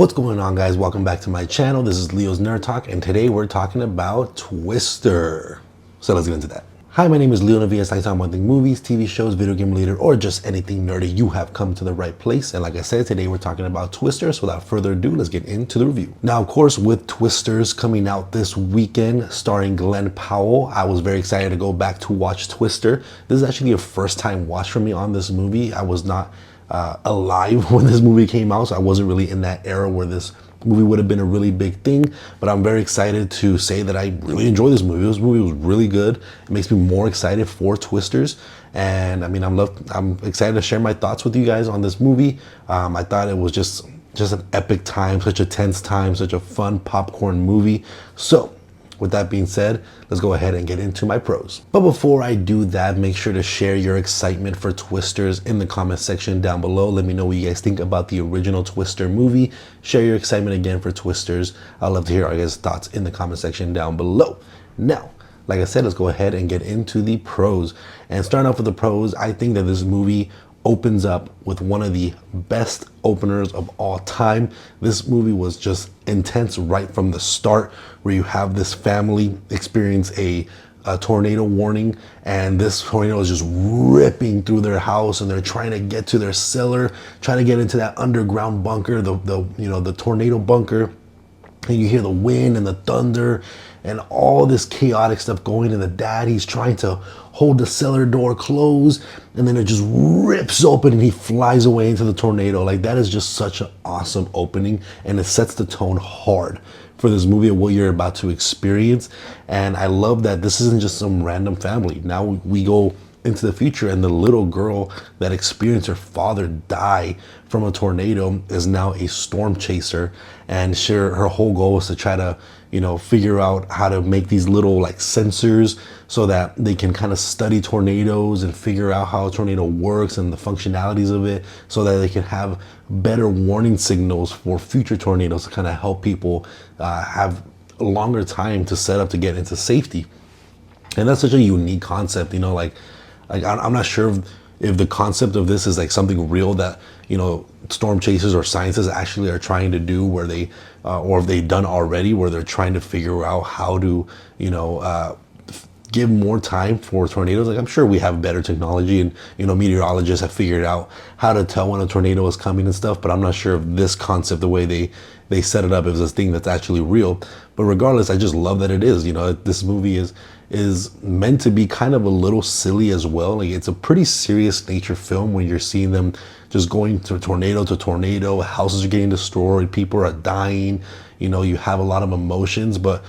What's going on, guys? Welcome back to my channel. This is Leo's Nerd Talk, and today we're talking about Twister. So let's get into that. Hi, my name is Leo Navias. I talk about movies, TV shows, video game related, or just anything nerdy. You have come to the right place. And like I said, today we're talking about Twister. So without further ado, let's get into the review. Now, of course, with Twisters coming out this weekend, starring Glenn Powell, I was very excited to go back to watch Twister. This is actually a first time watch for me on this movie. I was not alive when this movie came out, so I wasn't really in that era where this movie would have been a really big thing. But I'm very excited to say that I really enjoyed this movie. This movie was really good. It makes me more excited for Twisters, and I mean, I'm excited to share my thoughts with you guys on this movie. I thought it was just an epic time, such a tense time, such a fun popcorn movie. So with that being said, let's go ahead and get into my pros. But before I do that, make sure to share your excitement for Twisters in the comment section down below. Let me know what you guys think about the original Twister movie. Share your excitement again for Twisters. I'd love to hear all guys' thoughts in the comment section down below. Now, like I said, let's go ahead and get into the pros. And starting off with the pros, I think that this movie opens up with one of the best openers of all time. This movie was just intense right from the start, where you have this family experience a tornado warning, and this tornado is just ripping through their house, and they're trying to get to their cellar, trying to get into that underground bunker, the tornado bunker. And you hear the wind and the thunder and all this chaotic stuff going, and the dad, he's trying to hold the cellar door closed, and then it just rips open and he flies away into the tornado. Like, that is just such an awesome opening, and it sets the tone hard for this movie of what you're about to experience. And I love that this isn't just some random family. Now we go into the future, and the little girl that experienced her father die from a tornado is now a storm chaser, and her whole goal is to try to figure out how to make these little like sensors so that they can kind of study tornadoes and figure out how a tornado works and the functionalities of it, so that they can have better warning signals for future tornadoes to kind of help people have a longer time to set up to get into safety. And that's such a unique concept, I'm not sure if the concept of this is like something real that storm chasers or scientists actually are trying to do, where they or if they've done already, where they're trying to figure out how to give more time for tornadoes. Like, I'm sure we have better technology, and meteorologists have figured out how to tell when a tornado is coming and stuff, but I'm not sure if this concept, the way they set it up, is this thing that's actually real. But regardless, I just love that it is. This movie is meant to be kind of a little silly as well. Like, it's a pretty serious nature film when you're seeing them just going to tornado, houses are getting destroyed, people are dying, you have a lot of emotions, but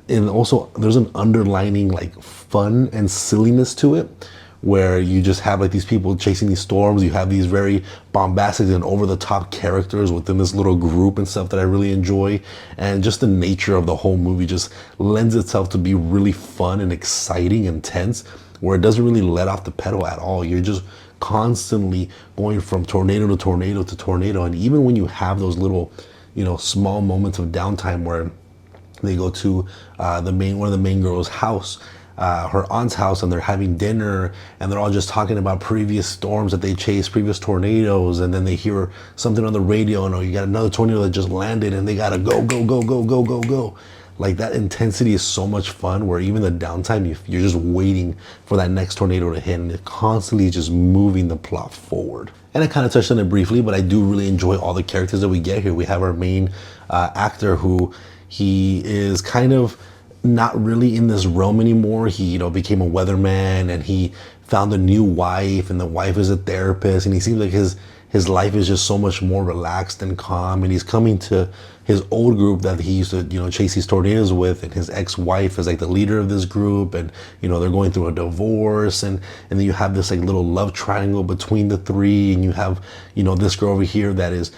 and also there's an underlining like fun and silliness to it, where you just have like these people chasing these storms. You have these very bombastic and over the top characters within this little group and stuff that I really enjoy. And just the nature of the whole movie just lends itself to be really fun and exciting and tense, where it doesn't really let off the pedal at all. You're just constantly going from tornado to tornado to tornado. And even when you have those little, small moments of downtime where they go to one of the main girls' house, her aunt's house, and they're having dinner, and they're all just talking about previous storms that they chased, previous tornadoes, and then they hear something on the radio, and you got another tornado that just landed, and they gotta go. Like, that intensity is so much fun, where even the downtime, you're just waiting for that next tornado to hit, and it constantly just moving the plot forward. And I kind of touched on it briefly, but I do really enjoy all the characters that we get here. We have our main actor, who he is kind of not really in this realm anymore. He became a weatherman, and he found a new wife, and the wife is a therapist, and he seems like his life is just so much more relaxed and calm. And he's coming to his old group that he used to chase these tornadoes with, and his ex-wife is like the leader of this group, and they're going through a divorce, and then you have this like little love triangle between the three, and you have this girl over here that is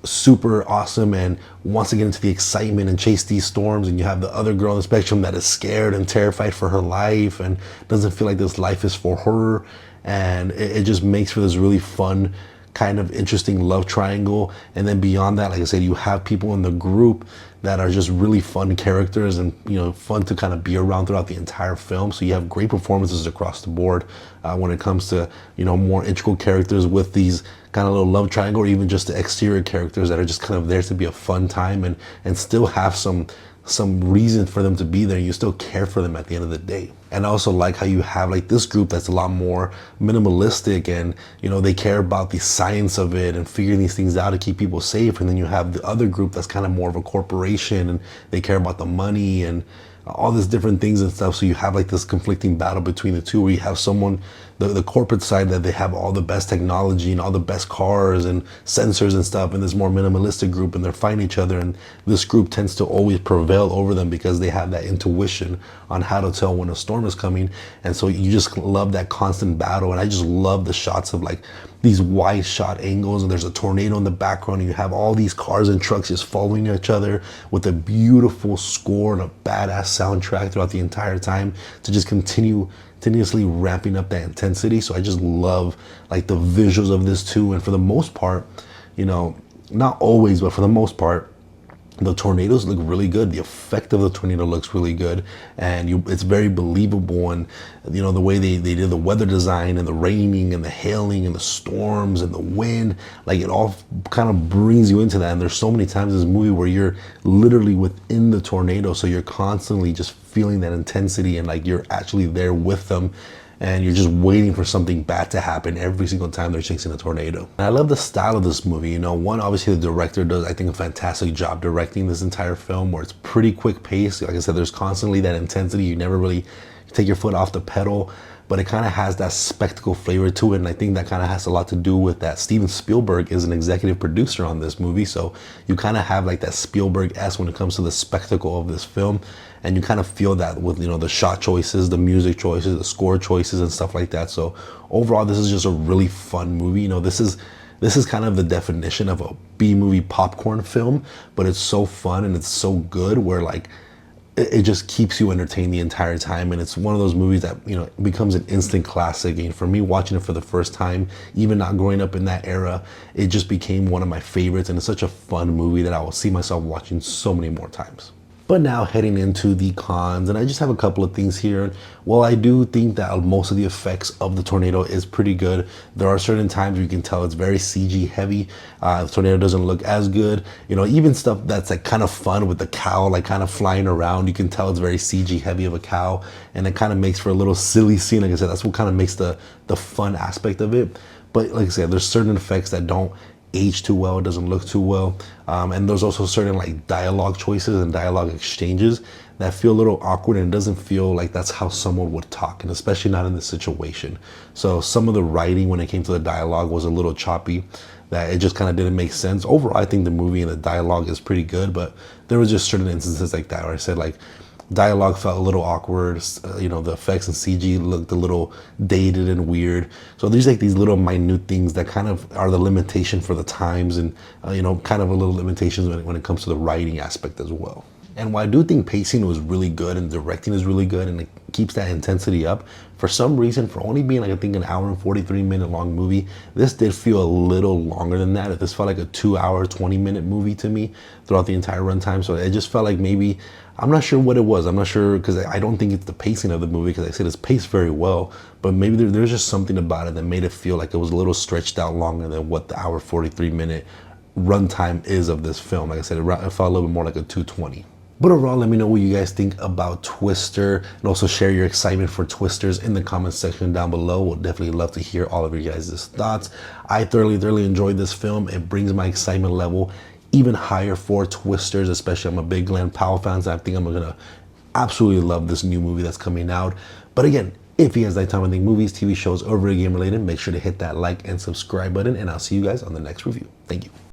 super awesome and wants to get into the excitement and chase these storms, and you have the other girl on the spectrum that is scared and terrified for her life and doesn't feel like this life is for her. And it just makes for this really fun, kind of interesting love triangle. And then beyond that, like I said, you have people in the group that are just really fun characters and, you know, fun to kind of be around throughout the entire film. So you have great performances across the board when it comes to, you know, more integral characters with these kind of little love triangle, or even just the exterior characters that are just kind of there to be a fun time and still have some reason for them to be there. You still care for them at the end of the day. And I also like how you have like this group that's a lot more minimalistic, and, you know, they care about the science of it and figuring these things out to keep people safe. And then you have the other group that's kind of more of a corporation, and they care about the money and all these different things and stuff. So you have like this conflicting battle between the two, where you have someone, the corporate side, that they have all the best technology and all the best cars and sensors and stuff, and this more minimalistic group, and they're fighting each other, and this group tends to always prevail over them because they have that intuition on how to tell when a storm is coming. And so you just love that constant battle. And I just love the shots of like these wide shot angles, and there's a tornado in the background, and you have all these cars and trucks just following each other with a beautiful score and a badass soundtrack throughout the entire time to just continuously ramping up that intensity. So I just love like the visuals of this too. And for the most part, you know, not always, but for the most part, the tornadoes look really good. The effect of the tornado looks really good, and it's very believable. And, you know, the way they did the weather design, and the raining and the hailing and the storms and the wind, like it all kind of brings you into that. And there's so many times in this movie where you're literally within the tornado, so you're constantly just feeling that intensity, and like you're actually there with them, and you're just waiting for something bad to happen every single time they're chasing a tornado. And I love the style of this movie. You know, one, obviously the director does, I think, a fantastic job directing this entire film, where it's pretty quick paced. Like I said, there's constantly that intensity. You never really take your foot off the pedal, but it kind of has that spectacle flavor to it. And I think that kind of has a lot to do with that Steven Spielberg is an executive producer on this movie. So you kind of have like that Spielberg-esque when it comes to the spectacle of this film. And you kind of feel that with, you know, the shot choices, the music choices, the score choices and stuff like that. So overall, this is just a really fun movie. You know, this is kind of the definition of a B-movie popcorn film, but it's so fun and it's so good, where like it just keeps you entertained the entire time. And it's one of those movies that, you know, becomes an instant classic. And for me, watching it for the first time, even not growing up in that era, it just became one of my favorites. And it's such a fun movie that I will see myself watching so many more times. But now heading into the cons, and I just have a couple of things here. Well, I do think that most of the effects of the tornado is pretty good. There are certain times where you can tell it's very CG heavy. The tornado doesn't look as good. You know, even stuff that's like kind of fun with the cow, like kind of flying around, you can tell it's very CG heavy of a cow, and it kind of makes for a little silly scene. Like I said, that's what kind of makes the fun aspect of it. But like I said, there's certain effects that don't age too well, it doesn't look too well, and there's also certain like dialogue choices and dialogue exchanges that feel a little awkward, and it doesn't feel like that's how someone would talk, and especially not in this situation. So some of the writing when it came to the dialogue was a little choppy, that it just kind of didn't make sense. Overall, I think the movie and the dialogue is pretty good, but there was just certain instances like that where I said like dialogue felt a little awkward. You know, the effects and CG looked a little dated and weird. So there's like these little minute things that kind of are the limitation for the times, and you know, kind of a little limitations when it comes to the writing aspect as well. And while I do think pacing was really good and directing is really good and it keeps that intensity up, for some reason, for only being like I think an hour and 43-minute long movie, this did feel a little longer than that. This felt like a 2-hour, 20-minute movie to me throughout the entire runtime. So it just felt like maybe, I'm not sure what it was. I'm not sure, because I don't think it's the pacing of the movie, because I said it's paced very well, but maybe there's just something about it that made it feel like it was a little stretched out longer than what the hour 43-minute runtime is of this film. Like I said, it felt a little bit more like a 220. But overall, let me know what you guys think about Twister, and also share your excitement for Twisters in the comment section down below. We'll definitely love to hear all of your guys' thoughts. I thoroughly enjoyed this film. It brings my excitement level even higher for Twisters, especially I'm a big Glen Powell fan, so I think I'm gonna absolutely love this new movie that's coming out. But again, if you guys like time think movies, TV shows, or video game related, make sure to hit that like and subscribe button, and I'll see you guys on the next review. Thank you.